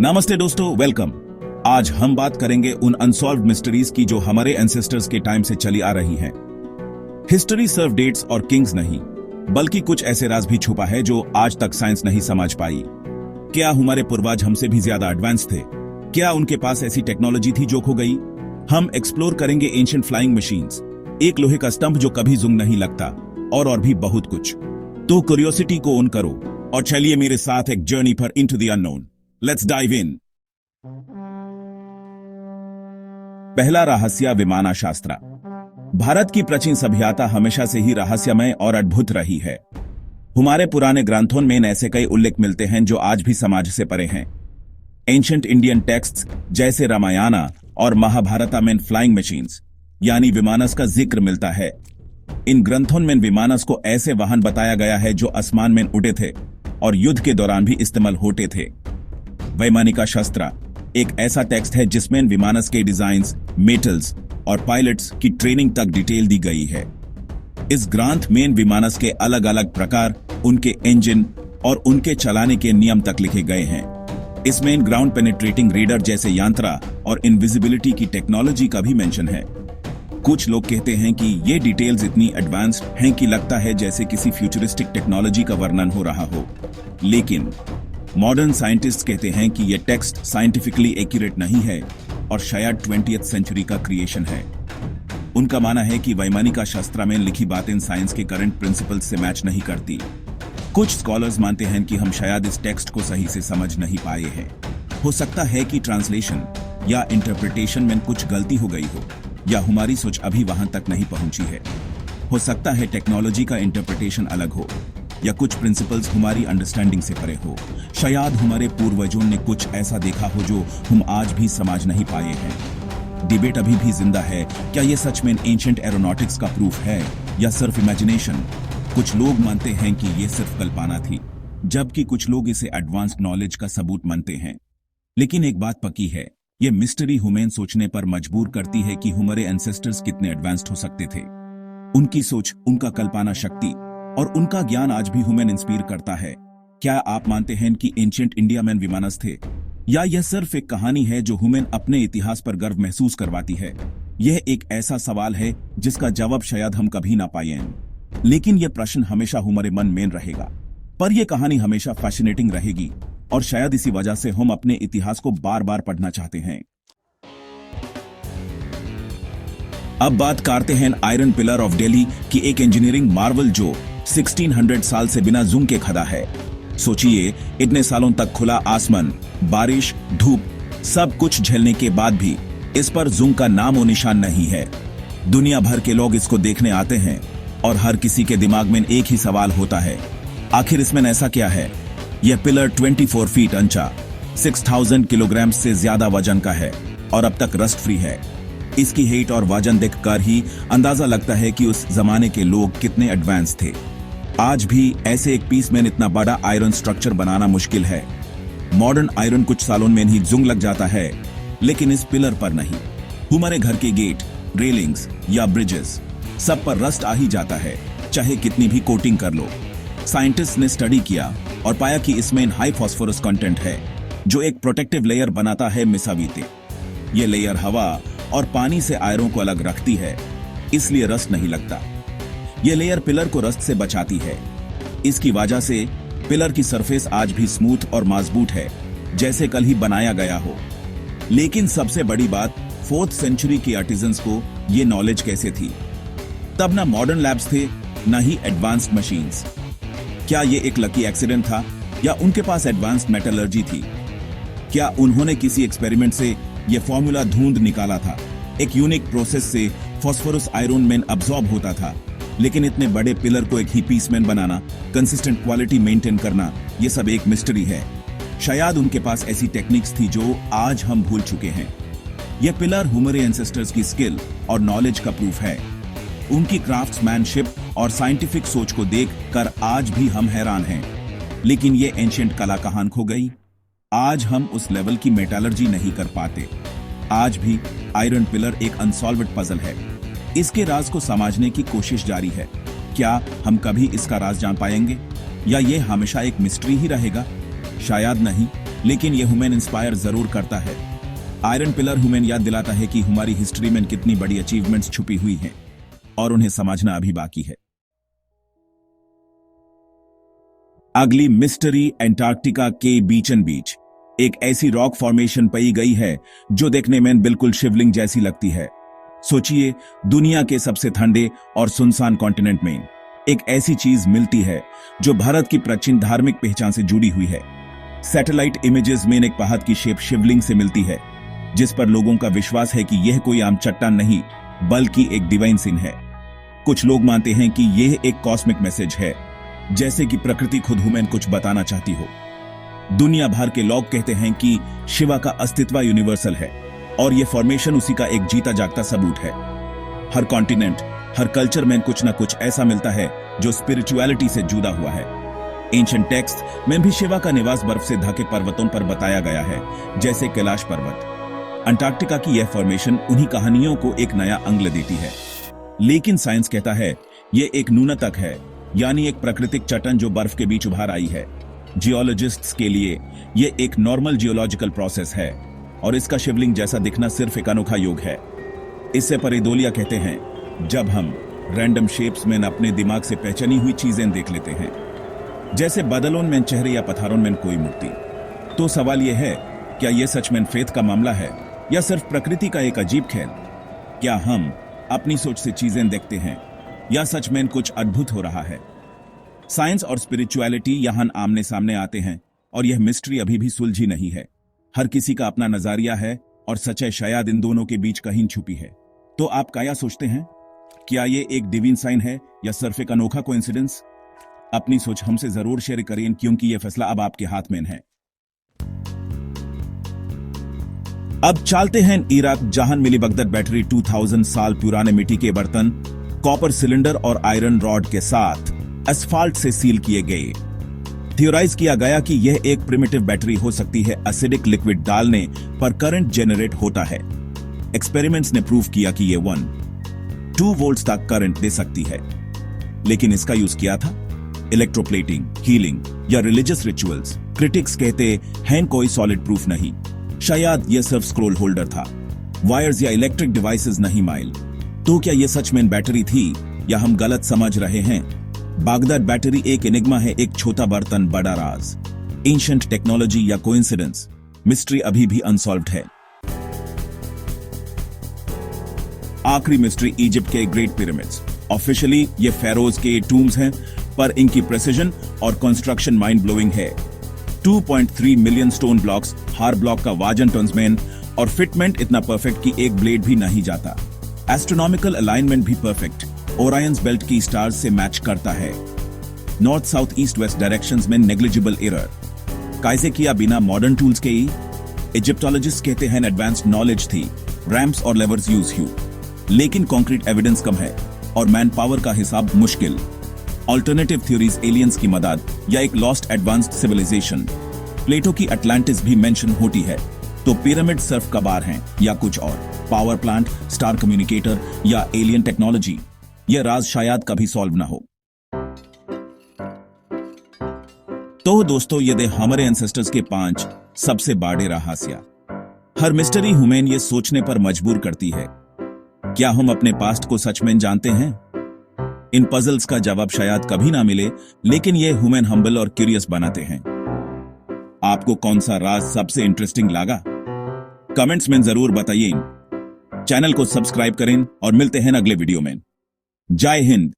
नमस्ते दोस्तों, वेलकम। आज हम बात करेंगे उन अनसॉल्व्ड मिस्ट्रीज की जो हमारे एंसेस्टर्स के टाइम से चली आ रही हैं। हिस्ट्री सर्व डेट्स और किंग्स नहीं, बल्कि कुछ ऐसे राज भी छुपा है जो आज तक साइंस नहीं समझ पाई। क्या हमारे पूर्वज हमसे भी ज्यादा एडवांस थे? क्या उनके पास ऐसी टेक्नोलॉजी थी जो खो गई? हम एक्सप्लोर करेंगे एंशिएंट फ्लाइंग मशीन्स, एक लोहे का स्टंप जो कभी जुंग नहीं लगता, और भी बहुत कुछ। तो क्यूरियोसिटी को ऑन करो और चलिए मेरे साथ एक जर्नी पर into the unknown. Let's dive in. पहला रहस्य, विमाना शास्त्र। भारत की प्राचीन सभ्यता हमेशा से ही रहस्यमय और अद्भुत रही है। हमारे पुराने ग्रंथों में ऐसे कई उल्लेख मिलते हैं जो आज भी समाज से परे हैं। एंशिएंट इंडियन टेक्स्ट्स जैसे रामायण और महाभारत में फ्लाइंग मशीन्स यानी विमानस का जिक्र मिलता है। इन ग्रंथों में विमानस को ऐसे वाहन बताया गया है जो आसमान में उड़े थे और युद्ध के दौरान भी इस्तेमाल होते थे। वैमानिका शास्त्र एक ऐसा टेक्स्ट है जिसमें विमानस के डिजाइन्स, मेटल्स और पायलट्स की ट्रेनिंग तक डिटेल दी गई है। इस ग्रंथ में विमानस के अलग अलग प्रकार, उनके इंजन और उनके चलाने के नियम तक लिखे गए हैं। इसमें ग्राउंड पेनिट्रेटिंग रेडर जैसे यंत्र और इनविजिबिलिटी की टेक्नोलॉजी का भी मेंशन है। कुछ लोग कहते हैं कि ये डिटेल्स इतनी एडवांस्ड हैं कि लगता है जैसे किसी फ्यूचरिस्टिक टेक्नोलॉजी का वर्णन हो रहा हो। लेकिन मॉडर्न साइंटिस्ट कहते हैं कि यह टेक्स्ट साइंटिफिकली एक्यूरेट नहीं है और शायद 20th सेंचुरी का क्रिएशन है। उनका मानना है कि वैमानिका शास्त्र में लिखी बातें साइंस के करंट प्रिंसिपल्स से मैच नहीं करती। कुछ स्कॉलर्स मानते हैं कि हम शायद इस टेक्स्ट को सही से समझ नहीं पाए हैं। हो सकता है कि ट्रांसलेशन या इंटरप्रिटेशन में कुछ गलती हो गई हो, या हमारी सोच अभी वहां तक नहीं पहुंची है। हो सकता है टेक्नोलॉजी का इंटरप्रिटेशन अलग हो, या कुछ प्रिंसिपल्स हमारी अंडरस्टैंडिंग से परे हो। शायद हमारे पूर्वजों ने कुछ ऐसा देखा हो जो हम आज भी समझ नहीं पाए हैं। डिबेट अभी भी जिंदा है। क्या यह सच में एंशिएंट एरोनॉटिक्स का प्रूफ है या सिर्फ इमेजिनेशन? कुछ लोग मानते हैं कि यह सिर्फ कल्पना थी, जबकि कुछ लोग इसे एडवांस्ड नॉलेज का सबूत मानते हैं। लेकिन एक बात पक्की है, यह मिस्ट्री हमें सोचने पर मजबूर करती है कि हमारे एंसेस्टर्स कितने एडवांस्ड हो सकते थे। उनकी सोच, उनका कल्पना शक्ति और उनका ज्ञान आज भी हमें इंस्पायर करता है। क्या आप मानते हैं कि एंशिएंट इंडिया में विमानस थे, या यह सिर्फ एक कहानी है जो हमें अपने इतिहास पर गर्व महसूस करवाती है? यह एक ऐसा सवाल है जिसका जवाब शायद हम कभी ना पाएं, लेकिन यह प्रश्न हमेशा हमारे मन में रहेगा। पर यह कहानी हमेशा फैसिनेटिंग रहेगी, और शायद इसी वजह से हम अपने इतिहास को बार बार पढ़ना चाहते हैं। अब बात करते हैं आयरन पिलर ऑफ दिल्ली की एक इंजीनियरिंग मार्वल जो 1600 साल से बिना जुंग के खड़ा है। सोचिए, इतने सालों तक खुला आसमान, बारिश, धूप, सब कुछ झेलने के बाद भी इस पर जुंग का नामो निशान नहीं है। दुनिया भर के लोग इसको देखने आते हैं और हर किसी के दिमाग में एक ही सवाल होता है, आखिर इसमें ऐसा क्या है? यह पिलर 24 फीट ऊंचा, 6000 किलोग्राम से ज्यादा वजन का है और अब तक रस्ट फ्री है। इसकी हाइट और वजन देखकर ही अंदाजा लगता है कि उस जमाने के लोग कितने एडवांस थे। आज भी ऐसे एक पीस में इतना बड़ा आयरन स्ट्रक्चर बनाना मुश्किल है। मॉडर्न आयरन कुछ सालों में ही जुंग लग जाता है, लेकिन इस पिलर पर नहीं। हमारे घर के गेट, रेलिंग्स या ब्रिजेस, सब पर रस्ट आ ही जाता है, चाहे कितनी भी कोटिंग कर लो। साइंटिस्ट ने स्टडी किया और पाया कि इसमें हाई फास्फोरस कंटेंट है, जो एक प्रोटेक्टिव लेयर बनाता है मिसावीते। ये लेयर हवा और पानी से आयरन को अलग रखती है, इसलिए रस्ट नहीं लगता। यह लेयर पिलर को रस्ट से बचाती है। इसकी वजह से पिलर की सरफेस आज भी स्मूथ और मजबूत है, जैसे कल ही बनाया गया हो। लेकिन सबसे बड़ी बात, 4th सेंचुरी के आर्टिजन्स को यह नॉलेज कैसे थी? तब ना मॉडर्न लैब्स थे, ना ही एडवांस्ड मशीन्स। क्या यह एक लकी एक्सीडेंट था, या उनके पास एडवांस्ड मेटलर्जी थी? क्या उन्होंने किसी एक्सपेरिमेंट से यह फॉर्मूला ढूंढ निकाला था? एक यूनिक प्रोसेस से फास्फोरस आयरन में अब्सॉर्ब होता था। लेकिन इतने बड़े पिलर को एक ही पीस में बनाना, कंसिस्टेंट क्वालिटी मेंटेन करना, यह सब एक मिस्ट्री है। शायद उनके पास ऐसी टेक्निक्स थी जो आज हम भूल चुके हैं। यह पिलर हमारे एंसेस्टर्स की स्किल और नॉलेज का प्रूफ है। उनकी क्राफ्ट्समैनशिप और साइंटिफिक सोच को देखकर आज भी हम हैरान हैं। लेकिन ये एंशिएंट कला कहां खो गई? आज हम उस लेवल की मेटलर्जी नहीं कर पाते। आज भी आयरन पिलर एक अनसॉल्व्ड पजल है। इसके राज को समझने की कोशिश जारी है। क्या हम कभी इसका राज जान पाएंगे, या ये हमेशा एक मिस्ट्री ही रहेगा? शायद नहीं, लेकिन यह ह्यूमन इंस्पायर जरूर करता है। आयरन पिलर ह्यूमन याद दिलाता है कि हमारी हिस्ट्री में कितनी बड़ी अचीवमेंट्स छुपी हुई हैं और उन्हें समझना अभी बाकी है। अगली मिस्ट्री एंटार्क्टिका के बीच एंड बीच एक ऐसी रॉक फॉर्मेशन पाई गई है जो देखने में बिल्कुल शिवलिंग जैसी लगती है। सोचिए, दुनिया के सबसे ठंडे और सुनसान कॉन्टिनेंट में एक ऐसी चीज मिलती है जो भारत की प्राचीन धार्मिक पहचान से जुड़ी हुई है। सैटेलाइट इमेजेस में एक पहाड़ की शेप शिवलिंग से मिलती है, जिस पर लोगों का विश्वास है कि यह कोई आम चट्टान नहीं बल्कि एक डिवाइन सीन है। कुछ लोग मानते हैं कि यह एक कॉस्मिक मैसेज है, जैसे कि प्रकृति खुद ह्यूमन कुछ बताना चाहती हो। दुनिया भर के लोग कहते हैं कि शिवा का अस्तित्व यूनिवर्सल है और यह फॉर्मेशन उसी का एक जीता जागता सबूत है। हर कॉन्टिनेंट, हर कल्चर में कुछ न कुछ ऐसा मिलता है जो स्पिरिचुअलिटी से जुड़ा हुआ है। एंशिएंट टेक्स्ट में भी शिवा का निवास बर्फ से ढके पर्वतों पर बताया गया है, जैसे कैलाश पर्वत। अंटार्कटिका की यह फॉर्मेशन उन्हीं कहानियों को एक नया अंग देती है। लेकिन साइंस कहता है यह एक न्यूनतक है, यानी एक प्राकृतिक चट्टान जो बर्फ के बीच उभार आई है। जियोलॉजिस्ट्स के लिए यह एक नॉर्मल जियोलॉजिकल प्रोसेस है और इसका शिवलिंग जैसा दिखना सिर्फ एक अनोखा योग है। इसे परेदोलिया कहते हैं, जब हम रैंडम शेप्स में अपने दिमाग से पहचानी हुई चीजें देख लेते हैं, जैसे बादलों में चेहरे या पत्थरों में कोई मूर्ति। तो सवाल यह है, क्या यह सच में फेथ का मामला है या सिर्फ प्रकृति का एक अजीब खेल? क्या हम अपनी सोच से चीजें देखते हैं या सच में कुछ अद्भुत हो रहा है? साइंस और स्पिरिचुअलिटी यहां आमने सामने आते हैं और यह मिस्ट्री अभी भी सुलझी नहीं है। हर किसी का अपना नजरिया है और सच्चाई शायद इन दोनों के बीच कहीं छुपी है। तो आप क्या सोचते हैं? क्या यह एक डिवीन साइन है या सिर्फ एक अनोखा कोइंसिडेंस? अपनी सोच हमसे जरूर शेयर करें, क्योंकि यह फैसला अब आपके हाथ में है। अब चलते हैं इराक, जहां मिली बगदाद बैटरी 2000 साल पुराने मिट्टी के बर्तन, कॉपर सिलेंडर और आयरन रॉड के साथ एस्फाल्ट से सील किए गए। थियोराइज किया गया कि यह एक प्रिमिटिव बैटरी हो सकती है। एसिडिक लिक्विड डालने पर करंट जनरेट होता है। एक्सपेरिमेंट्स ने प्रूव किया कि यह 1-2 वोल्ट तक करंट दे सकती है। लेकिन इसका यूज किया था इलेक्ट्रोप्लेटिंग, हीलिंग या रिलीजियस रिचुअल्स। क्रिटिक्स कहते हैं कोई सॉलिड प्रूफ नहीं, शायद यह सिर्फ स्क्रोल होल्डर था, वायर्स या इलेक्ट्रिक डिवाइसेस नहीं माइल। तो क्या यह सच में बैटरी थी या हम गलत समझ रहे हैं? बगदाद बैटरी एक एनिग्मा है, एक छोटा बर्तन बड़ा राज। एंशिएंट टेक्नोलॉजी या कोइंसिडेंस? मिस्ट्री अभी भी अनसॉल्व्ड है। आखिरी मिस्ट्री, इजिप्ट के ग्रेट पिरामिड्स। ऑफिशियली ये फेरोज के टूम्स हैं, पर इनकी प्रेसिजन और कंस्ट्रक्शन माइंड ब्लोइंग है। 2.3 मिलियन स्टोन ब्लॉक्स, हर ब्लॉक का वजन टन्स में और फिटमेंट इतना परफेक्ट कि एक ब्लेड भी नहीं जाता। एस्ट्रोनॉमिकल अलाइनमेंट भी परफेक्ट, ओरायंस बेल्ट की स्टार्स से मैच करता है। North south east west directions में नेग्लिजिबल एरर। कैसे किया बिना मॉडर्न टूल्स के ही? इजिप्टोलॉजिस्ट कहते हैं एडवांस्ड नॉलेज थी, रैम्प्स और लेवर्स यूज हुई, लेकिन कॉन्क्रीट एविडेंस कम है और मैन पावर का हिसाब मुश्किल। ऑल्टरनेटिव थ्योरीज, एलियंस की मदद या एक लॉस्ट एडवांस्ड सिविलाइजेशन। प्लेटो की अटलांटिस भी मेंशन होती है। तो पिरामिड सिर्फ कबार हैं या कुछ और? पावर प्लांट, स्टार कम्युनिकेटर या एलियन टेक्नोलॉजी? यह राज शायद कभी सॉल्व ना हो। तो दोस्तों, ये थे हमारे एंसेस्टर्स के 5 सबसे बड़े रहस्य। हर मिस्ट्री ह्यूमन ये सोचने पर मजबूर करती है, क्या हम अपने पास्ट को सच में जानते हैं? इन पजल्स का जवाब शायद कभी ना मिले, लेकिन ये ह्यूमन हम्बल और क्यूरियस बनाते हैं। आपको कौन सा राज सबसे इंटरेस्टिंग लगा? कमेंट्स में जरूर बताइए। चैनल को सब्सक्राइब करें और मिलते हैं अगले वीडियो में। जय हिंद।